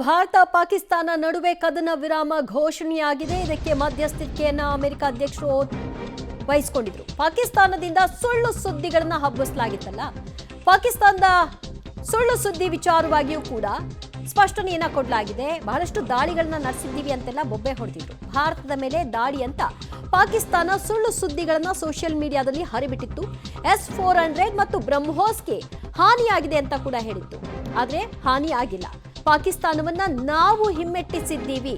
ಭಾರತ ಪಾಕಿಸ್ತಾನ ನಡುವೆ ಕದನ ವಿರಾಮ ಘೋಷಣೆಯಾಗಿದೆ. ಇದಕ್ಕೆ ಮಧ್ಯಸ್ಥಿಕೆಯನ್ನ ಅಮೆರಿಕ ಅಧ್ಯಕ್ಷರು ವಹಿಸಿಕೊಂಡಿದ್ರು. ಪಾಕಿಸ್ತಾನದಿಂದ ಸುಳ್ಳು ಸುದ್ದಿಗಳನ್ನ ಹಬ್ಬಿಸಲಾಗಿತ್ತಲ್ಲ, ಪಾಕಿಸ್ತಾನದ ಸುಳ್ಳು ಸುದ್ದಿ ವಿಚಾರವಾಗಿಯೂ ಕೂಡ ಸ್ಪಷ್ಟನೆಯನ್ನ ಕೊಡಲಾಗಿದೆ. ಬಹಳಷ್ಟು ದಾಳಿಗಳನ್ನ ನಡೆಸಿದ್ದೀವಿ ಅಂತೆಲ್ಲ ಬೊಬ್ಬೆ ಹೊಡೆದಿದ್ರು. ಭಾರತದ ಮೇಲೆ ದಾಳಿ ಅಂತ ಪಾಕಿಸ್ತಾನ ಸುಳ್ಳು ಸುದ್ದಿಗಳನ್ನ ಸೋಷಿಯಲ್ ಮೀಡಿಯಾದಲ್ಲಿ ಹರಿಬಿಟ್ಟಿತ್ತು. S-400 ಮತ್ತು ಬ್ರಹ್ಮೋಸ್ಗೆ ಹಾನಿಯಾಗಿದೆ ಅಂತ ಕೂಡ ಹೇಳಿತ್ತು. ಆದ್ರೆ ಹಾನಿ ಆಗಿಲ್ಲ. ಪಾಕಿಸ್ತಾನವನ್ನ ನಾವು ಹಿಮ್ಮೆಟ್ಟಿಸಿದ್ದೀವಿ,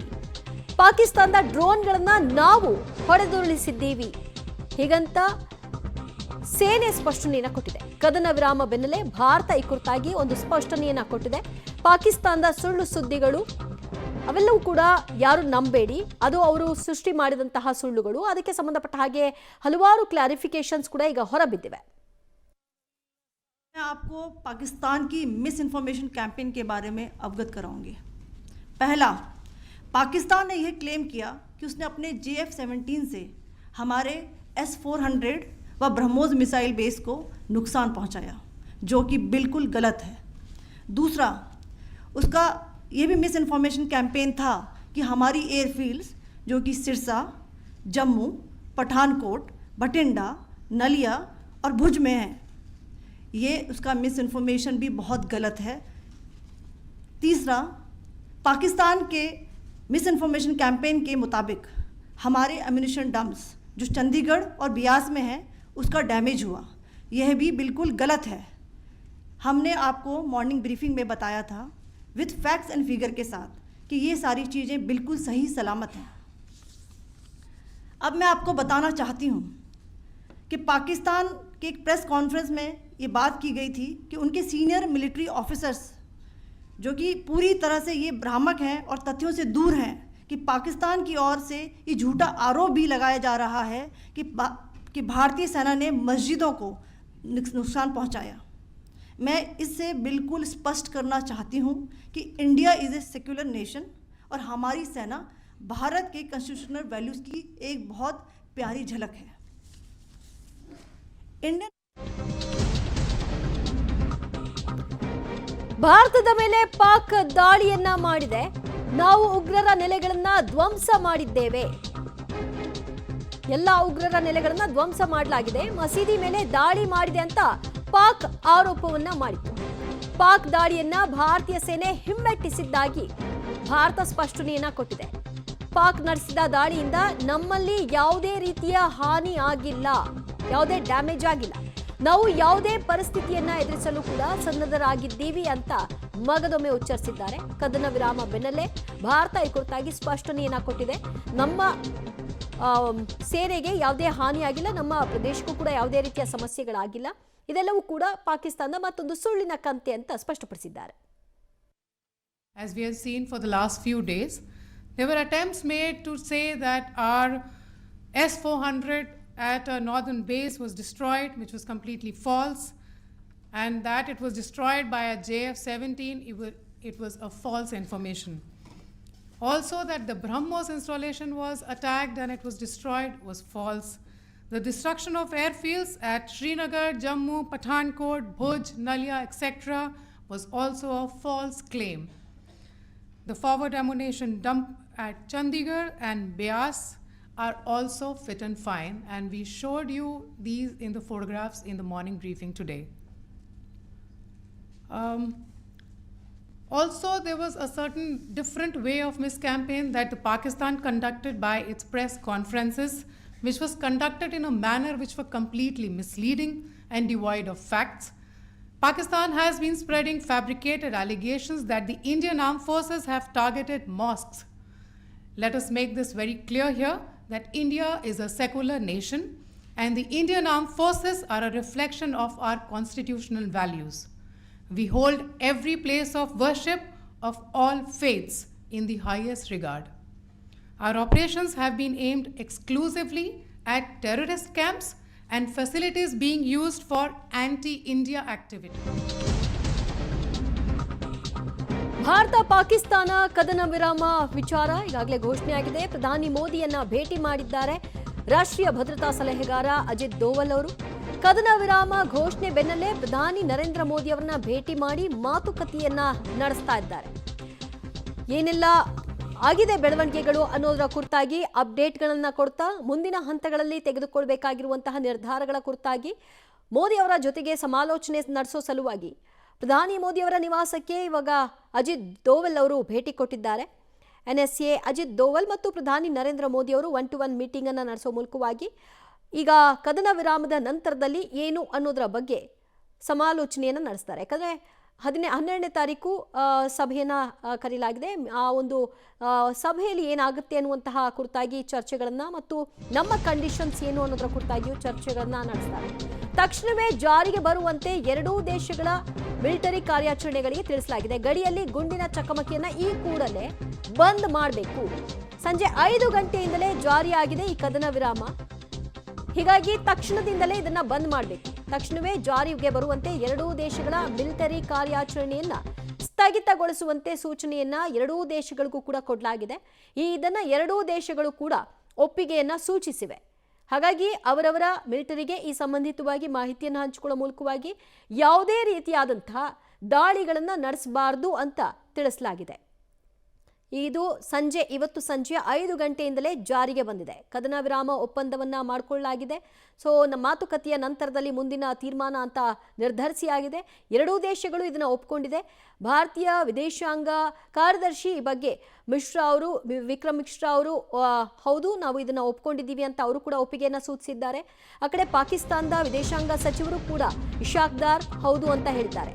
ಪಾಕಿಸ್ತಾನದ ಡ್ರೋನ್ಗಳನ್ನ ನಾವು ಹೊಡೆದುರುಳಿಸಿದ್ದೀವಿ ಹೀಗಂತ ಸೇನೆ ಸ್ಪಷ್ಟನೆಯನ್ನ ಕೊಟ್ಟಿದೆ. ಕದನ ವಿರಾಮ ಬೆನ್ನಲ್ಲೇ ಭಾರತ ಈ ಕುರಿತಾಗಿ ಒಂದು ಸ್ಪಷ್ಟನೆಯನ್ನ ಕೊಟ್ಟಿದೆ. ಪಾಕಿಸ್ತಾನದ ಸುಳ್ಳು ಸುದ್ದಿಗಳು ಅವೆಲ್ಲವೂ ಕೂಡ ಯಾರು ನಂಬೇಡಿ, ಅದು ಅವರು ಸೃಷ್ಟಿ ಮಾಡಿದಂತಹ ಸುಳ್ಳುಗಳು. ಅದಕ್ಕೆ ಸಂಬಂಧಪಟ್ಟ ಹಾಗೆ ಹಲವಾರು ಕ್ಲಾರಿಫಿಕೇಶನ್ಸ್ ಕೂಡ ಈಗ ಹೊರಬಿದ್ದಿವೆ. मैं आपको पाकिस्तान की मिस इन्फॉर्मेशन कैंपेन के बारे में अवगत कराऊंगी। पहला, पाकिस्तान ने यह क्लेम किया कि उसने अपने JF-17 से हमारे S-400 व ब्रह्मोस मिसाइल बेस को नुकसान पहुंचाया, जो कि बिल्कुल गलत है। दूसरा, उसका ये भी मिस इन्फॉर्मेशन कैंपेन था कि हमारी एयरफील्ड्स जो कि सिरसा, जम्मू, पठानकोट, बठिंडा, नलिया और भुज में हैं, ये उसका मिस इन्फॉर्मेशन भी बहुत गलत है। तीसरा, पाकिस्तान के मिस इन्फॉर्मेशन कैंपेन के मुताबिक हमारे एम्यूनिशन डम्प्स जो चंडीगढ़ और बियास में हैं उसका डैमेज हुआ, यह भी बिल्कुल गलत है। हमने आपको मॉर्निंग ब्रीफिंग में बताया था विथ फैक्ट्स एंड फिगर के साथ कि ये सारी चीज़ें बिल्कुल सही सलामत हैं। अब मैं आपको बताना चाहती हूँ कि पाकिस्तान के एक प्रेस कॉन्फ्रेंस में ये बात की गई थी कि उनके सीनियर मिलिट्री ऑफिसर्स जो कि पूरी तरह से ये भ्रामक हैं और तथ्यों से दूर हैं कि पाकिस्तान की ओर से ये झूठा आरोप भी लगाया जा रहा है कि भारतीय सेना ने मस्जिदों को नुकसान पहुंचाया। मैं इससे बिल्कुल स्पष्ट करना चाहती हूं कि India is a secular nation और हमारी सेना भारत के कॉन्स्टिट्यूशनल वैल्यूज़ की एक बहुत प्यारी झलक है। इंडियन ಭಾರತದ ಮೇಲೆ ಪಾಕ್ ದಾಳಿಯನ್ನ ಮಾಡಿದೆ, ನಾವು ಉಗ್ರರ ನೆಲೆಗಳನ್ನ ಧ್ವಂಸ ಮಾಡಿದ್ದೇವೆ, ಎಲ್ಲ ಉಗ್ರರ ನೆಲೆಗಳನ್ನ ಧ್ವಂಸ ಮಾಡಲಾಗಿದೆ, ಮಸೀದಿ ಮೇಲೆ ದಾಳಿ ಮಾಡಿದೆ ಅಂತ ಪಾಕ್ ಆರೋಪವನ್ನ ಮಾಡಿತ್ತು. ಪಾಕ್ ದಾಳಿಯನ್ನ ಭಾರತೀಯ ಸೇನೆ ಹಿಮ್ಮೆಟ್ಟಿಸಿದ್ದಾಗಿ ಭಾರತ ಸ್ಪಷ್ಟನೆಯನ್ನ ಕೊಟ್ಟಿದೆ. ಪಾಕ್ ನಡೆಸಿದ ದಾಳಿಯಿಂದ ನಮ್ಮಲ್ಲಿ ಯಾವುದೇ ರೀತಿಯ ಹಾನಿ ಆಗಿಲ್ಲ, ಯಾವುದೇ ಡ್ಯಾಮೇಜ್ ಆಗಿಲ್ಲ, ನಾವು ಯಾವುದೇ ಪರಿಸ್ಥಿತಿಯನ್ನ ಎದುರಿಸಲು ಕೂಡ ಸನ್ನದ್ಧರಾಗಿದ್ದೀವಿ ಅಂತ ಮಗದೊಮ್ಮೆ ಉಚ್ಚರಿಸಿದ್ದಾರೆ. ಕದನ ವಿರಾಮ ಬೆನ್ನಲ್ಲೇ ಭಾರತ ಈ ಕುರಿತಾಗಿ ಸ್ಪಷ್ಟನೆಯನ್ನ ಕೊಟ್ಟಿದೆ. ನಮ್ಮ ಸೇನೆಗೆ ಯಾವುದೇ ಹಾನಿಯಾಗಿಲ್ಲ, ನಮ್ಮ ಪ್ರದೇಶಕ್ಕೂ ಕೂಡ ಯಾವುದೇ ರೀತಿಯ ಸಮಸ್ಯೆಗಳಾಗಿಲ್ಲ, ಇದೆಲ್ಲವೂ ಕೂಡ ಪಾಕಿಸ್ತಾನದ ಮತ್ತೊಂದು ಸುಳ್ಳಿನ ಕಂತೆ ಅಂತ ಸ್ಪಷ್ಟಪಡಿಸಿದ್ದಾರೆ. As we have seen for the last few days, there were attempts made to say that our S-400 at a northern base was destroyed, which was completely false, and that it was destroyed by a JF-17, it was a false information. Also that the BrahMos installation was attacked and it was destroyed was false. The destruction of airfields at Srinagar, Jammu, Pathankot, Bhuj, Nalia, etc. was also a false claim. The forward ammunition dump at Chandigarh and Beas are also fit and fine, and we showed you these in the photographs in the morning briefing today. Also, there was a certain different way of miscampaign that the Pakistan conducted by its press conferences, which was conducted in a manner which were completely misleading and devoid of facts. Pakistan has been spreading fabricated allegations that the Indian armed forces have targeted mosques. Let us make this very clear here that India is a secular nation and the Indian armed forces are a reflection of our constitutional values. We hold every place of worship of all faiths in the highest regard. Our operations have been aimed exclusively at terrorist camps and facilities being used for anti-India activity. Bharat Pakistan ಕದನ ವಿರಾಮ ವಿಚಾರ ಈಗಾಗಲೇ ಘೋಷಣೆಯಾಗಿದೆ. ಪ್ರಧಾನಿ ಮೋದಿಯನ್ನ ಭೇಟಿ ಮಾಡಿದ್ದಾರೆ ರಾಷ್ಟ್ರೀಯ ಭದ್ರತಾ ಸಲಹೆಗಾರ ಅಜಿತ್ ದೋವಲ್ ಅವರು. ಕದನ ವಿರಾಮ ಘೋಷಣೆ ಬೆನ್ನಲ್ಲೇ ಪ್ರಧಾನಿ ನರೇಂದ್ರ ಮೋದಿ ಅವರನ್ನ ಭೇಟಿ ಮಾಡಿ ಮಾತುಕತೆಯನ್ನ ನಡೆಸ್ತಾ ಇದ್ದಾರೆ. ಏನೆಲ್ಲ ಆಗಿದೆ ಬೆಳವಣಿಗೆಗಳು ಅನ್ನೋದರ ಕುರಿತಾಗಿ ಅಪ್ಡೇಟ್ಗಳನ್ನು ಕೊಡ್ತಾ ಮುಂದಿನ ಹಂತಗಳಲ್ಲಿ ತೆಗೆದುಕೊಳ್ಬೇಕಾಗಿರುವಂತಹ ನಿರ್ಧಾರಗಳ ಕುರಿತಾಗಿ ಮೋದಿ ಅವರ ಜೊತೆಗೆ ಸಮಾಲೋಚನೆ ನಡೆಸೋ ಸಲುವಾಗಿ ಪ್ರಧಾನಿ ಮೋದಿ ಅವರ ನಿವಾಸಕ್ಕೆ ಇವಾಗ ಅಜಿತ್ ದೋವಲ್ ಅವರು ಭೇಟಿ ಕೊಟ್ಟಿದ್ದಾರೆ. NSA ಅಜಿತ್ ದೋವಲ್ ಮತ್ತು ಪ್ರಧಾನಿ ನರೇಂದ್ರ ಮೋದಿ ಅವರು 1-to-1 ಮೀಟಿಂಗ್ ಅನ್ನು ನಡೆಸೋ ಮೂಲಕವಾಗಿ ಈಗ ಕದನ ವಿರಾಮದ ನಂತರದಲ್ಲಿ ಏನು ಅನ್ನೋದರ ಬಗ್ಗೆ ಸಮಾಲೋಚನೆಯನ್ನು ನಡೆಸ್ತಾರೆ. ಯಾಕಂದರೆ 12ನೇ ತಾರೀಕು ಸಭೆಯನ್ನು ಕರೆಯಲಾಗಿದೆ. ಆ ಒಂದು ಸಭೆಯಲ್ಲಿ ಏನಾಗುತ್ತೆ ಅನ್ನುವಂತಹ ಕುರಿತಾಗಿ ಚರ್ಚೆಗಳನ್ನು ಮತ್ತು ನಮ್ಮ ಕಂಡೀಷನ್ಸ್ ಏನು ಅನ್ನೋದರ ಕುರಿತಾಗಿಯೂ ಚರ್ಚೆಗಳನ್ನು ನಡೆಸ್ತಾರೆ. ತಕ್ಷಣವೇ ಜಾರಿಗೆ ಬರುವಂತೆ ಎರಡೂ ದೇಶಗಳ ಮಿಲಿಟರಿ ಕಾರ್ಯಾಚರಣೆಗಳಿಗೆ ತಿಳಿಸಲಾಗಿದೆ. ಗಡಿಯಲ್ಲಿ ಗುಂಡಿನ ಚಕಮಕಿಯನ್ನು ಈ ಕೂಡಲೇ ಬಂದ್ ಮಾಡಬೇಕು. ಸಂಜೆ 5 ಗಂಟೆಯಿಂದಲೇ ಜಾರಿಯಾಗಿದೆ ಈ ಕದನ ವಿರಾಮ. ಹೀಗಾಗಿ ತಕ್ಷಣದಿಂದಲೇ ಇದನ್ನ ಬಂದ್ ಮಾಡಬೇಕು. ತಕ್ಷಣವೇ ಜಾರಿಗೆ ಬರುವಂತೆ ಎರಡೂ ದೇಶಗಳ ಮಿಲಿಟರಿ ಕಾರ್ಯಾಚರಣೆಯನ್ನ ಸ್ಥಗಿತಗೊಳಿಸುವಂತೆ ಸೂಚನೆಯನ್ನ ಎರಡೂ ದೇಶಗಳಿಗೂ ಕೂಡ ಕೊಡಲಾಗಿದೆ. ಇದನ್ನ ಎರಡೂ ದೇಶಗಳು ಕೂಡ ಒಪ್ಪಿಗೆಯನ್ನ ಸೂಚಿಸಿವೆ. ಹಾಗಾಗಿ ಅವರವರ ಮಿಲಿಟರಿಗೆ ಈ ಸಂಬಂಧಿತವಾಗಿ ಮಾಹಿತಿಯನ್ನು ಹಂಚಿಕೊಳ್ಳುವ ಮೂಲಕವಾಗಿ ಯಾವುದೇ ರೀತಿಯಾದಂತಹ ದಾಳಿಗಳನ್ನು ನಡೆಸಬಾರದು ಅಂತ ತಿಳಿಸಲಾಗಿದೆ. ಇವತ್ತು ಸಂಜೆ 5 ಗಂಟೆಯಿಂದಲೇ ಜಾರಿಗೆ ಬಂದಿದೆ. ಕದನ ವಿರಾಮ ಒಪ್ಪಂದವನ್ನ ಮಾಡಿಕೊಳ್ಳಲಾಗಿದೆ. ಸೊ ಮಾತುಕತೆಯ ನಂತರದಲ್ಲಿ ಮುಂದಿನ ತೀರ್ಮಾನ ಅಂತ ನಿರ್ಧರಿಸಿಯಾಗಿದೆ. ಎರಡೂ ದೇಶಗಳು ಇದನ್ನ ಒಪ್ಕೊಂಡಿದೆ. ಭಾರತೀಯ ವಿದೇಶಾಂಗ ಕಾರ್ಯದರ್ಶಿ ಈ ಬಗ್ಗೆ ವಿಕ್ರಮ್ ಮಿಶ್ರಾ ಅವರು ಹೌದು ನಾವು ಇದನ್ನ ಒಪ್ಕೊಂಡಿದ್ದೀವಿ ಅಂತ ಅವರು ಕೂಡ ಒಪ್ಪಿಗೆಯನ್ನ ಸೂಚಿಸಿದ್ದಾರೆ. ಆ ಕಡೆ ಪಾಕಿಸ್ತಾನದ ವಿದೇಶಾಂಗ ಸಚಿವರು ಕೂಡ ಇಶಾಕ್ ದಾರ್ ಹೌದು ಅಂತ ಹೇಳಿದ್ದಾರೆ.